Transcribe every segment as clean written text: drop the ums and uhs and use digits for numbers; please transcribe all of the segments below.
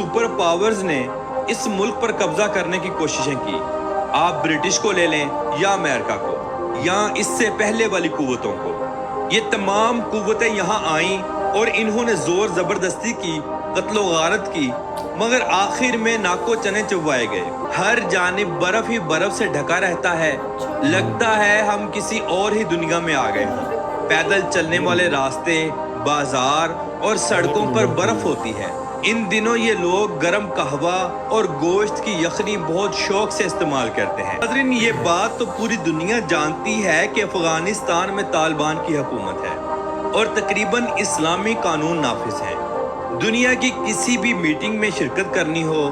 Super powers ने इस मुल्क पर कब्जा करने की कोशिशें की। आप ब्रिटिश को ले लें या अमेरिका को या इससे पहले वाली कुव्वतों को, ये तमाम कुव्वतें यहाँ आईं और इन्होंने जोर जबरदस्ती की, कत्लो गारत की, मगर आखिर में नाको चने चुबवाए गए। हर जानिब बर्फ ही बर्फ से ढका रहता है, लगता है हम किसी और ही दुनिया में आ गए हैं। पैदल चलने वाले रास्ते, बाजार और सड़कों पर बर्फ होती है। इन दिनों ये लोग गरम कहवा और गोश्त की यखनी बहुत शौक से इस्तेमाल करते हैं। नाज़रीन, ये बात तो पूरी दुनिया जानती है कि अफगानिस्तान में तालिबान की हुकूमत है और तकरीबन इस्लामी कानून नाफिज हैं। दुनिया की किसी भी मीटिंग में शिरकत करनी हो,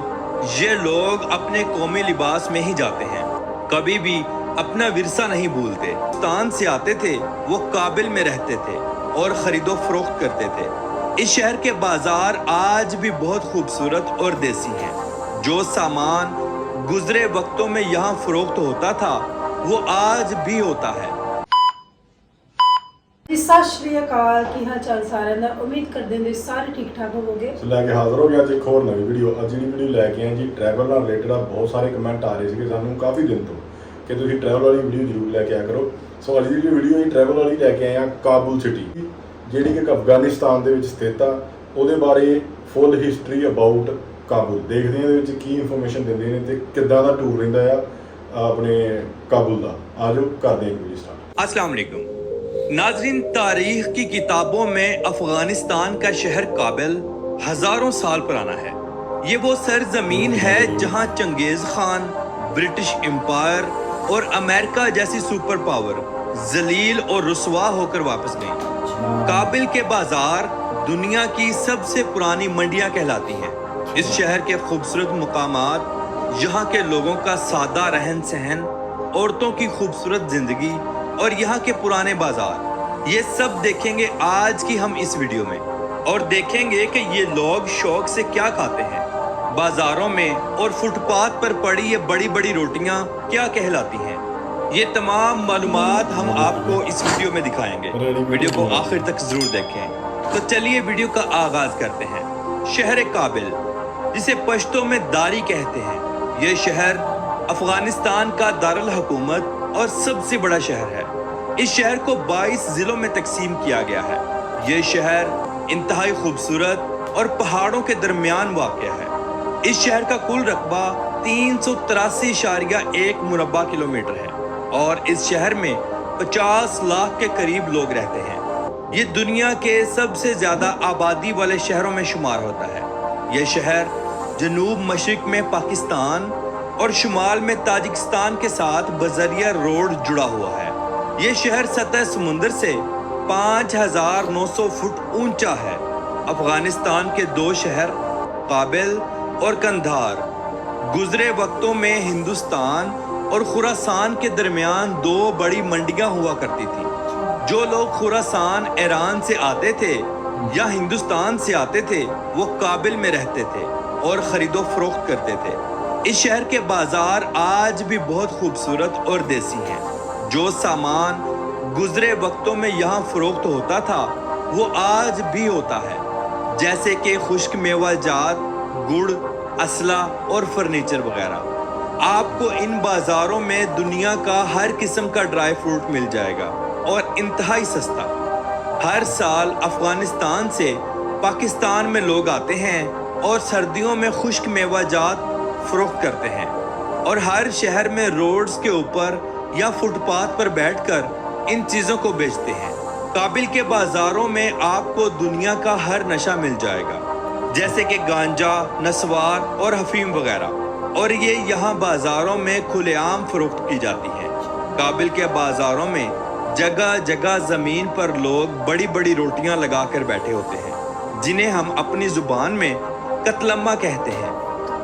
ये लोग अपने कौमी लिबास में ही जाते हैं, कभी भी अपना विरसा नहीं भूलते। पाकिस्तान से आते थे, वो काबिल में रहते थे और खरीदो फरोख्त करते थे। इस शहर के बाजार आज भी बहुत खूबसूरत और देसी हैं। जो सामान गुजरे वक्तों में यहाँ फरोख्त होता था, वो आज भी होता है। सत श्री अकाल, की हाल चाल सारे दा? उम्मीद करते हैं सारे ठीक ठाक होवोगे। लैके हाजिर हो गया अज एक होर नवी वीडियो। अज की वीडियो लैके आए जी ट्रैवल नाल रिलेटेड। बहुत सारे कमेंट आ रहे थे सानू काफ़ी दिन तो कि तुसीं ट्रैवल वाली वीडियो जरूर लैके आया करो। सो अज की वीडियो ही ट्रैवल वाली लैके आए हैं काबुल सिटी, जिहड़ी कि अफगानिस्तान दे विच स्थित आ। उहदे बारे फुल हिस्टरी अबाउट काबुल देखते हैं, इहदे विच की इन्फॉर्मेशन दिंदे ने ते किद्दां दा टूर रहिंदा आ अपने काबुल दा। आ जाओ करदे हैं वीडियो स्टार्ट। अस्सलाम वालेकुम नाजरीन, तारीख की किताबों में अफगानिस्तान का शहर काबिल हजारों साल पुराना है। ये वो सरजमीन है जहां चंगेज खान, ब्रिटिश एम्पायर और अमेरिका जैसी सुपर पावर जलील और रुसवा होकर वापस गई। काबिल के बाजार दुनिया की सबसे पुरानी मंडियां कहलाती हैं। इस शहर के खूबसूरत मुकामात, यहाँ के लोगों का सादा रहन सहन, औरतों की खूबसूरत जिंदगी और यहाँ के पुराने बाजार, ये सब देखेंगे आज की हम इस वीडियो में। और देखेंगे कि ये लोग शौक से क्या खाते हैं, बाजारों में और फुटपाथ पर पड़ी ये बड़ी बड़ी रोटियां क्या कहलाती हैं। ये तमाम मालूमात हम आपको इस वीडियो में दिखाएंगे। वीडियो को आखिर तक जरूर देखें। तो चलिए वीडियो का आगाज करते हैं। शहर काबिल, जिसे पश्तो में दारी कहते हैं, ये शहर अफगानिस्तान का दारुल हुकूमत और सबसे बड़ा शहर है। इस शहर को 22 जिलों में तकसीम किया गया है। ये शहर इंतहाई खूबसूरत और पहाड़ों के दरमियान वाक़ है। इस शहर का कुल रकबा 383.1 मुरब्बा किलोमीटर है और इस शहर में 50 लाख के करीब लोग रहते हैं। ये दुनिया के सबसे ज़्यादा आबादी वाले शहरों में शुमार होता है। ये शहर जनूब मशरिक में पाकिस्तान और शुमाल में ताजिकिस्तान के साथ बजरिया रोड जुड़ा हुआ है। ये शहर सतह समुंदर से 5,900 फुट ऊंचा है। अफगानिस्तान के दो शहर काबिल और कंधार गुजरे वक्तों में हिंदुस्तान और खुरासान के दरमियान दो बड़ी मंडियां हुआ करती थी। जो लोग खुरासान ईरान से आते थे या हिंदुस्तान से आते थे, वो काबिल में रहते थे और खरीदो फरोख्त करते थे। इस शहर के बाजार आज भी बहुत खूबसूरत और देसी हैं। जो सामान गुजरे वक्तों में यहाँ फरोख्त होता था, वो आज भी होता है, जैसे कि खुश्क मेवा जात, गुड़, असला और फर्नीचर वगैरह। आपको इन बाजारों में दुनिया का हर किस्म का ड्राई फ्रूट मिल जाएगा और इंतहाई सस्ता। हर साल अफगानिस्तान से पाकिस्तान में लोग आते हैं और सर्दियों में खुश्क मेवा जात फरोख्त करते हैं और हर शहर में रोड्स के ऊपर या फुटपाथ पर बैठकर इन चीज़ों को बेचते हैं। काबिल के बाजारों में आपको दुनिया का हर नशा मिल जाएगा, जैसे कि गांजा, नस्वार और अफीम वगैरह, और ये यहाँ बाजारों में खुलेआम फरोख्त की जाती है। काबिल के बाजारों में जगह जगह ज़मीन पर लोग बड़ी बड़ी रोटियाँ लगा कर बैठे होते हैं, जिन्हें हम अपनी ज़ुबान में कतलम्मा कहते हैं।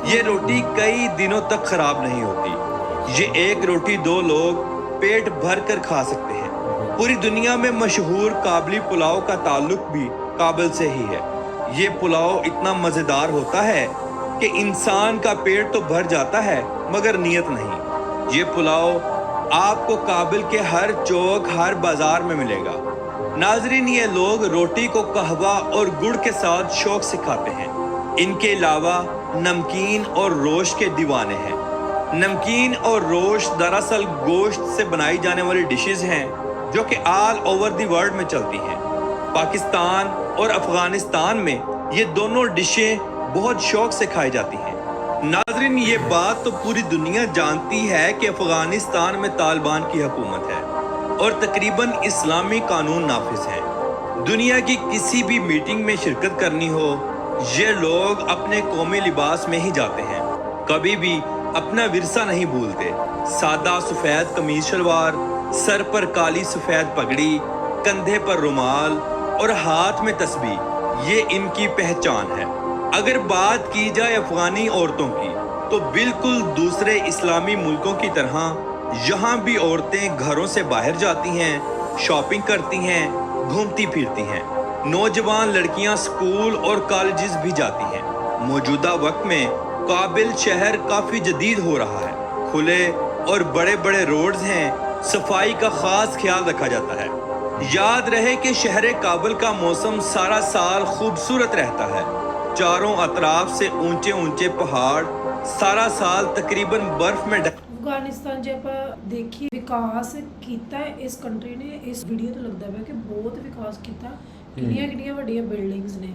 ये रोटी कई दिनों तक खराब नहीं होती। ये एक रोटी दो लोग पेट भर कर खा सकते हैं। पूरी दुनिया में मशहूर काबली पुलाव का ताल्लुक भी काबिल से ही है। ये पुलाव इतना मज़ेदार होता है कि इंसान का पेट तो भर जाता है मगर नीयत नहीं। ये पुलाव आपको काबिल के हर चौक, हर बाजार में मिलेगा। नाजरीन, ये लोग रोटी को कहवा और गुड़ के साथ शौक से खाते हैं। इनके अलावा नमकीन और रोश के दीवाने हैं। नमकीन और रोश दरअसल गोश्त से बनाई जाने वाली डिशेस हैं जो कि ऑल ओवर द वर्ल्ड में चलती हैं। पाकिस्तान और अफगानिस्तान में ये दोनों डिशें बहुत शौक से खाई जाती हैं। नाज़रीन, ये बात तो पूरी दुनिया जानती है कि अफगानिस्तान में तालिबान की हुकूमत है और तकरीबन इस्लामी कानून नाफिज हैं। दुनिया की किसी भी मीटिंग में शिरकत करनी हो, ये लोग अपने कौमी लिबास में ही जाते हैं, कभी भी अपना विरसा नहीं भूलते। सादा सफ़ेद कमीज शलवार, सर पर काली सफ़ेद पगड़ी, कंधे पर रुमाल और हाथ में तस्बीह, ये इनकी पहचान है। अगर बात की जाए अफगानी औरतों की तो बिल्कुल दूसरे इस्लामी मुल्कों की तरह यहाँ भी औरतें घरों से बाहर जाती हैं, शॉपिंग करती हैं, घूमती फिरती हैं। नौजवान लड़कियाँ स्कूल और कॉलेजेस भी जाती हैं। मौजूदा वक्त में काबिल शहर काफ़ी जदीद हो रहा है। खुले और बड़े बड़े रोड्स हैं, सफाई का ख़ास ख्याल रखा जाता है। याद रहे कि शहर काबुल का मौसम सारा साल खूबसूरत रहता है। चारों अतराफ से ऊंचे ऊंचे पहाड़ सारा साल तकरीबन बर्फ में ਅਫਗਾਨਿਸਤਾਨ ਜੇ ਆਪਾਂ ਦੇਖੀਏ ਵਿਕਾਸ ਕੀਤਾ ਹੈ ਇਸ ਕੰਟਰੀ ਨੇ। ਇਸ ਵੀਡੀਓ ਤੋਂ ਲੱਗਦਾ ਪਿਆ ਕਿ ਬਹੁਤ ਵਿਕਾਸ ਕੀਤਾ। ਕਿੰਨੀਆਂ ਕਿੰਨੀਆਂ ਵੱਡੀਆਂ ਬਿਲਡਿੰਗਸ ਨੇ,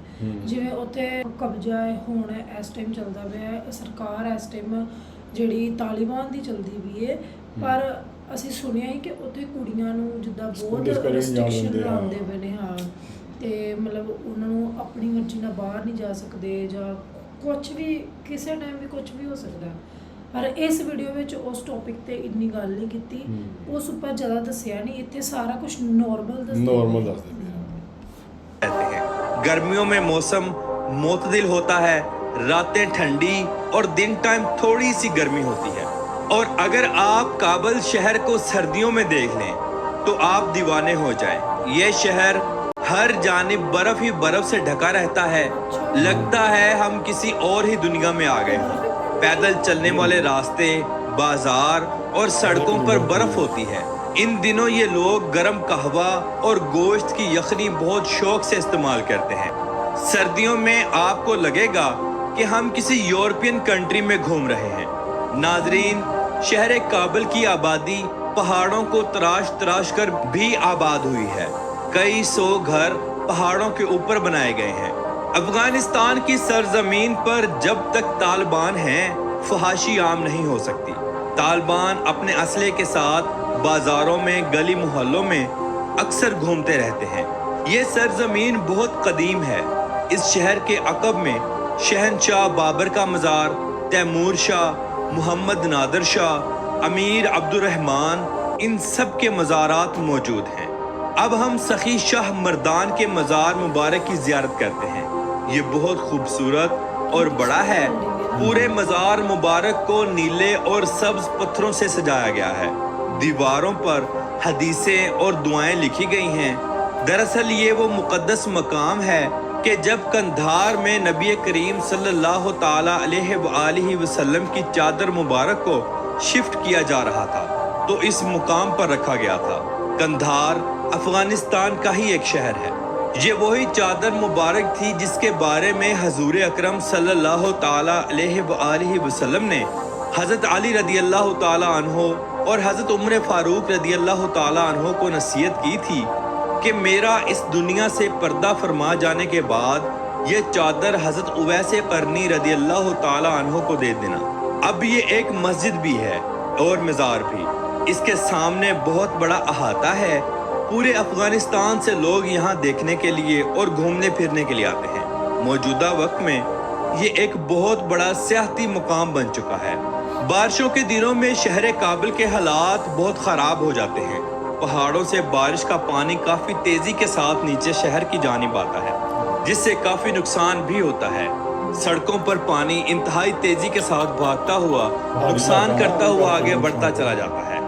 ਜਿਵੇਂ ਉੱਥੇ ਕਬਜ਼ਾ ਹੁਣ ਇਸ ਟਾਈਮ ਚੱਲਦਾ ਪਿਆ। ਸਰਕਾਰ ਇਸ ਟਾਈਮ ਜਿਹੜੀ ਤਾਲਿਬਾਨ ਦੀ ਚੱਲਦੀ ਵੀ ਹੈ, ਪਰ ਅਸੀਂ ਸੁਣਿਆ ਹੀ ਕਿ ਉੱਥੇ ਕੁੜੀਆਂ ਨੂੰ ਜਿੱਦਾਂ ਬਹੁਤ ਰਿਸਟ੍ਰਿਕਸ਼ਨ ਲਾਉਂਦੇ ਪਏ ਨੇ। ਹਾਂ, ਤੇ ਮਤਲਬ ਉਹਨਾਂ ਨੂੰ ਆਪਣੀ ਮਰਜ਼ੀ ਨਾਲ ਬਾਹਰ ਨਹੀਂ ਜਾ ਸਕਦੇ ਜਾਂ ਕੁਝ ਵੀ ਕਿਸੇ ਟਾਈਮ ਵੀ ਕੁਝ ਵੀ ਹੋ ਸਕਦਾ। ਪਰ ਇਸ ਵੀਡੀਓ ਵਿੱਚ ਉਸ ਟੌਪਿਕ ਤੇ ਇੰਨੀ ਗੱਲ ਨਹੀਂ ਕੀਤੀ, ਉਸ ਉੱਪਰ ਜ਼ਿਆਦਾ ਦੱਸਿਆ ਨਹੀਂ। ਇੱਥੇ ਸਾਰਾ ਕੁਝ ਨॉर्मल ਦੱਸਦੇ रहते हैं। गर्मियों में मौसम मोतदिल होता है, रातें ठंडी और दिन टाइम थोड़ी सी गर्मी होती है। और अगर आप काबुल शहर को सर्दियों में देख लें तो आप दीवाने हो जाएं। ये शहर हर जानिब बर्फ ही बर्फ से ढका रहता है। लगता है हम किसी और ही दुनिया में आ गए हों। पैदल चलने वाले रास्ते, बाजार और सड़कों पर बर्फ होती है। इन दिनों ये लोग गर्म कहवा और गोश्त की यखनी बहुत शौक से इस्तेमाल करते हैं। सर्दियों में आपको लगेगा कि हम किसी यूरोपियन कंट्री में घूम रहे हैं। नाजरीन, शहर काबुल की आबादी पहाड़ों को तराश तराश कर भी आबाद हुई है। कई सौ घर पहाड़ों के ऊपर बनाए गए हैं। अफगानिस्तान की सरजमीन पर जब तक तालिबान हैं, फहाशी आम नहीं हो सकती। तालिबान अपने असले के साथ बाजारों में, गली मोहल्लों में अक्सर घूमते रहते हैं। ये सरजमीन बहुत कदीम है। इस शहर के अकब में शहनशाह बाबर का मज़ार, तैमूर शाह, मोहम्मद नादिर शाह, अमीर अब्दुर्रहमान, इन सब के मज़ारात मौजूद हैं। अब हम सखी शाह मर्दान के मज़ार मुबारक की ज़ियारत करते हैं। ये बहुत खूबसूरत और बड़ा है। पूरे मज़ार मुबारक को नीले और सब्ज पत्थरों से सजाया गया है। दीवारों पर हदीसें और दुआएं लिखी गई हैं। दरअसल ये वो मुक़द्दस मकाम है कि जब कंधार में नबी करीम सल्लल्लाहु ताला अलैहि वसल्लम की चादर मुबारक को शिफ्ट किया जा रहा था तो इस मुकाम पर रखा गया था। कंधार अफगानिस्तान का ही एक शहर है। ये वही चादर मुबारक थी जिसके बारे में हजूर अकरम सल्लल्लाहु ताला अलैहि वसल्लम ने हज़रत अली रदी अल्लाह ताला अन्हो और हज़रत उमर फ़ारूक रदी अल्लाह ताला अन्हो को नसीहत की थी कि मेरा इस दुनिया से पर्दा फरमा जाने के बाद ये चादर हज़रत उवैस करनी रदी अल्लाह ताला अन्हो को दे देना। अब ये एक मस्जिद भी है और मज़ार भी। इसके सामने बहुत बड़ा अहाता है। पूरे अफगानिस्तान से लोग यहाँ देखने के लिए और घूमने फिरने के लिए आते हैं। मौजूदा वक्त में ये एक बहुत बड़ा सियाहती मुकाम बन चुका है। बारिशों के दिनों में शहर काबुल के हालात बहुत ख़राब हो जाते हैं। पहाड़ों से बारिश का पानी काफ़ी तेज़ी के साथ नीचे शहर की जानिब आता है, जिससे काफ़ी नुकसान भी होता है। सड़कों पर पानी इंतहाई तेज़ी के साथ भागता हुआ नुकसान करता हुआ आगे बढ़ता चला जाता है।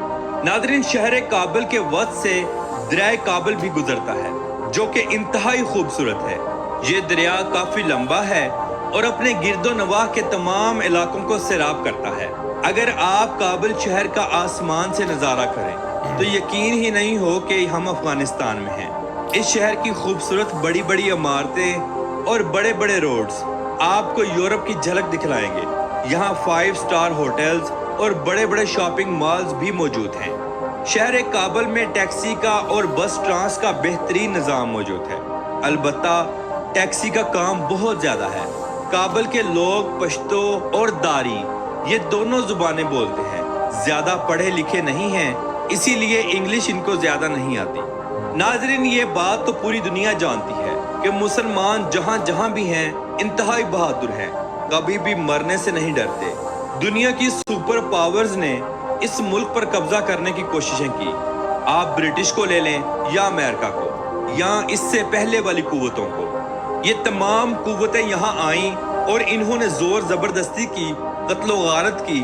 नादरीन, शहर काबुल के वस्त से दरिया काबुल भी गुजरता है जो कि इंतहाई खूबसूरत है। ये दरिया काफ़ी लंबा है और अपने गिरदो नवाह के तमाम इलाकों को सैराब करता है। अगर आप काबुल शहर का आसमान से नज़ारा करें तो यकीन ही नहीं हो कि हम अफगानिस्तान में हैं। इस शहर की खूबसूरत बड़ी बड़ी इमारतें और बड़े बड़े रोड्स आपको यूरोप की झलक दिखलाएंगे। यहाँ 5 स्टार होटल्स और बड़े बड़े शॉपिंग मॉल्स भी मौजूद हैं। शहर काबुल में टैक्सी का और बस ट्रांस का बेहतरीन निज़ाम मौजूद है। अलबत्ता टैक्सी का काम बहुत ज़्यादा है। काबुल के लोग पश्तो और दारी ये दोनों जुबानें बोलते हैं। ज़्यादा पढ़े लिखे नहीं हैं, इसीलिए इंग्लिश इनको ज़्यादा नहीं आती। नाज़रीन, ये बात तो पूरी दुनिया जानती है कि मुसलमान जहाँ जहाँ भी हैं इंतहाई बहादुर हैं, कभी भी मरने से नहीं डरते। दुनिया की सुपर पावर्स ने इस मुल्क पर कब्जा करने की कोशिशें की। आप ब्रिटिश को ले लें या अमेरिका को या इससे पहले वाली कुव्वतों को, ये तमाम कुव्वतें यहाँ आईं और इन्होंने जोर जबरदस्ती की, कत्लो गारत की,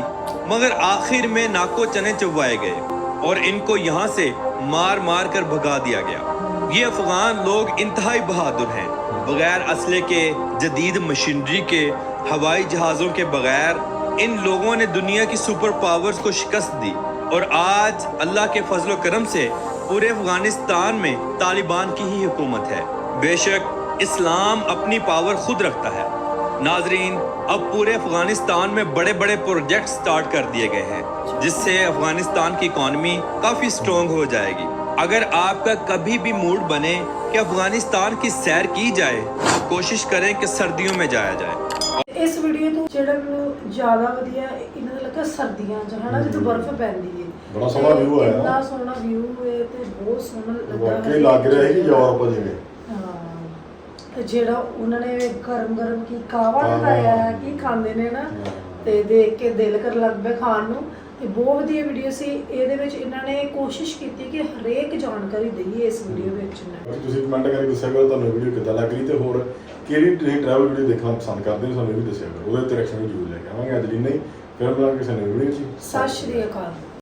मगर आखिर में नाको चने चुबवाए गए और इनको यहाँ से मार मार कर भगा दिया गया। ये अफगान लोग इंतहाई बहादुर हैं। बगैर असले के, जदीद मशीनरी के, हवाई जहाज़ों के बगैर इन लोगों ने दुनिया की सुपर पावर्स को शिकस्त दी और आज अल्लाह के फजलो करम से पूरे अफगानिस्तान में तालिबान की ही हुकूमत है। बेशक इस्लाम अपनी पावर खुद रखता है। नाजरीन, अब पूरे अफगानिस्तान में बड़े बड़े प्रोजेक्ट स्टार्ट कर दिए गए हैं, जिससे अफगानिस्तान की इकॉनमी काफ़ी स्ट्रॉन्ग हो जाएगी। अगर आपका कभी भी मूड बने कि अफगानिस्तान की सैर की जाए, तो कोशिश करें कि सर्दियों में जाया जाए। ਇਸ ਵੀਡੀਓ ਤੋਂ ਜਿਹੜਾ ਮੈਨੂੰ ਜ਼ਿਆਦਾ ਵਧੀਆ ਇਹਨਾਂ ਦਾ ਲੱਗਾ ਸਰਦੀਆਂ 'ਚ ਹਨਾ, ਜਦੋਂ ਬਰਫ਼ ਪੈਂਦੀ ਹੈ। ਬੜਾ ਸੋਹਣਾ ਵਿਊ ਆਇਆ। ਇੰਨਾ ਸੋਹਣਾ ਵਿਊ ਹੈ ਤੇ ਬਹੁਤ ਸੋਹਣਾ ਲੱਗਾ। ਵਾਕਈ ਲੱਗ ਰਿਹਾ ਹੈ ਕਿ ਯੂਰਪ ਜਿਵੇਂ। ਹਾਂ, ਤੇ ਜਿਹੜਾ ਉਹਨਾਂ ਨੇ ਗਰਮ ਗਰਮ ਕੀ ਕਾਵਾ ਬਣਾਇਆ, ਕੀ ਖਾਂਦੇ ਨੇ ਨਾ, ਤੇ ਦੇਖ ਕੇ ਦਿਲ ਕਰ ਲੱਗ ਪਿਆ ਖਾਣ ਨੂੰ। ਤੇ ਬਹੁਤ ਵਧੀਆ ਵੀਡੀਓ ਸੀ। ਇਹਦੇ ਵਿੱਚ ਇਹਨਾਂ ਨੇ ਕੋਸ਼ਿਸ਼ ਕੀਤੀ ਕਿ ਹਰੇਕ ਜਾਣਕਾਰੀ ਦਈਏ ਇਸ ਵੀਡੀਓ ਵਿੱਚ। ਤੁਸੀਂ ਕਮੈਂਟ ਕਰਕੇ ਦੱਸਿਆ ਕਰੋ ਤੁਹਾਨੂੰ ਵੀਡੀਓ ਕਿੱਦਾਂ ਲੱਗ ਰਹੀ ਤੇ ਹੋਰ ਕਿਹੜੀ ਤੁਸੀਂ ਟਰੈਵਲ ਵੀਡੀਓ ਦੇਖਣਾ ਪਸੰਦ ਕਰਦੇ ਹੋ, ਸਾਨੂੰ ਵੀ ਦੱਸਿਆ ਕਰੋ। ਉਹਦੇ ਤੇ ਰਿਐਕਸ਼ਨ ਵੀ ਜ਼ਰੂਰ ਲੈ ਕੇ ਆਵਾਂਗੇ। ਅੱਜ ਲਈ ਨਹੀਂ, ਫਿਰ ਮਿਲਾਂਗੇ ਕਿਸੇ ਨਵੀਂ ਵੀਡੀਓ 'ਚ। ਸਤਿ ਸ਼੍ਰੀ ਅਕਾਲ।